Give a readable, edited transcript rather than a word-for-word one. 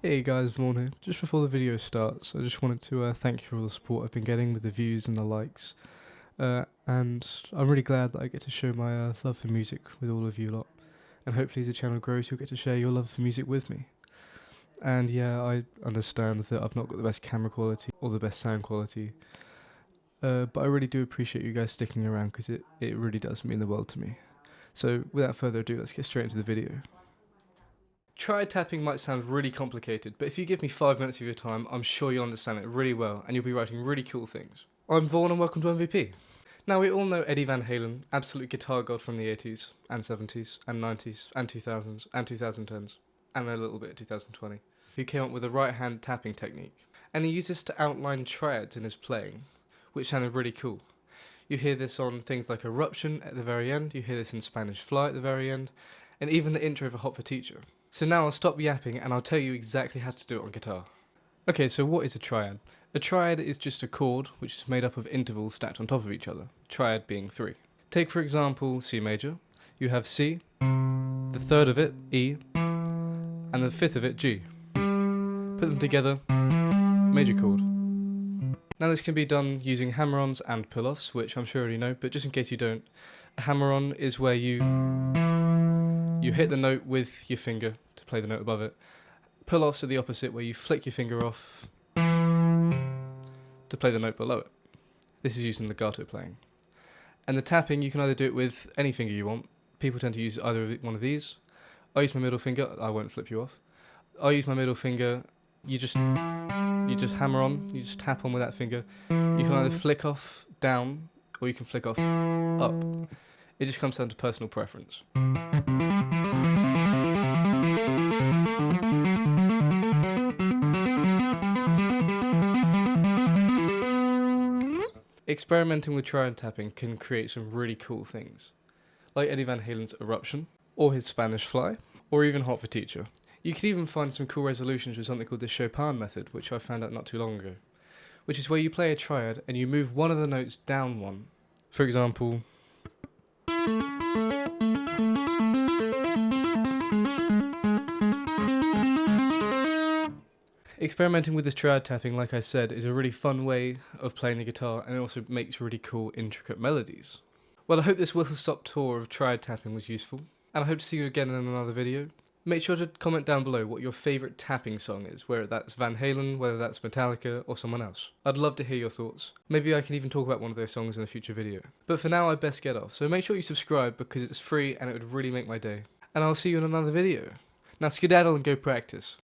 Hey guys, Vaughn here. Just before the video starts, I just wanted to thank you for all the support I've been getting with the views and the likes. And I'm really glad that I get to show my love for music with all of you lot. And hopefully as the channel grows, you'll get to share your love for music with me. And yeah, I understand that I've not got the best camera quality or the best sound quality. But I really do appreciate you guys sticking around because it really does mean the world to me. So without further ado, let's get straight into the video. Triad tapping might sound really complicated, but if you give me 5 minutes of your time, I'm sure you'll understand it really well and you'll be writing really cool things. I'm Vaughn and welcome to MVP. Now we all know Eddie Van Halen, absolute guitar god from the 80s and 70s and 90s and 2000s and 2010s and a little bit of 2020, who came up with a right hand tapping technique. And he used this to outline triads in his playing, which sounded really cool. You hear this on things like Eruption at the very end, you hear this in Spanish Fly at the very end, and even the intro for Hot for Teacher. So now I'll stop yapping and I'll tell you exactly how to do it on guitar. Okay, so what is a triad? A triad is just a chord which is made up of intervals stacked on top of each other, triad being 3. Take for example C major, you have C, the third of it E, and the fifth of it G. Put them together, major chord. Now this can be done using hammer-ons and pull-offs, which I'm sure you already know, but just in case you don't, a hammer-on is where you hit the note with your finger to play the note above it. Pull-offs are the opposite, where you flick your finger off to play the note below it. This is used in legato playing. And the tapping, you can either do it with any finger you want. People tend to use either one of these. I use my middle finger, I won't flip you off. I use my middle finger, you just hammer on, you just tap on with that finger. You can either flick off down, or you can flick off up. It just comes down to personal preference. Experimenting with triad tapping can create some really cool things, like Eddie Van Halen's Eruption, or his Spanish Fly, or even Hot for Teacher. You can even find some cool resolutions with something called the Chopin method, which I found out not too long ago, which is where you play a triad and you move one of the notes down one. For example, experimenting with this triad tapping, like I said, is a really fun way of playing the guitar, and it also makes really cool, intricate melodies. Well, I hope this whistle-stop tour of triad tapping was useful, and I hope to see you again in another video. Make sure to comment down below what your favourite tapping song is, whether that's Van Halen, whether that's Metallica, or someone else. I'd love to hear your thoughts. Maybe I can even talk about one of those songs in a future video. But for now, I'd best get off, so make sure you subscribe because it's free and it would really make my day. And I'll see you in another video. Now skedaddle and go practice.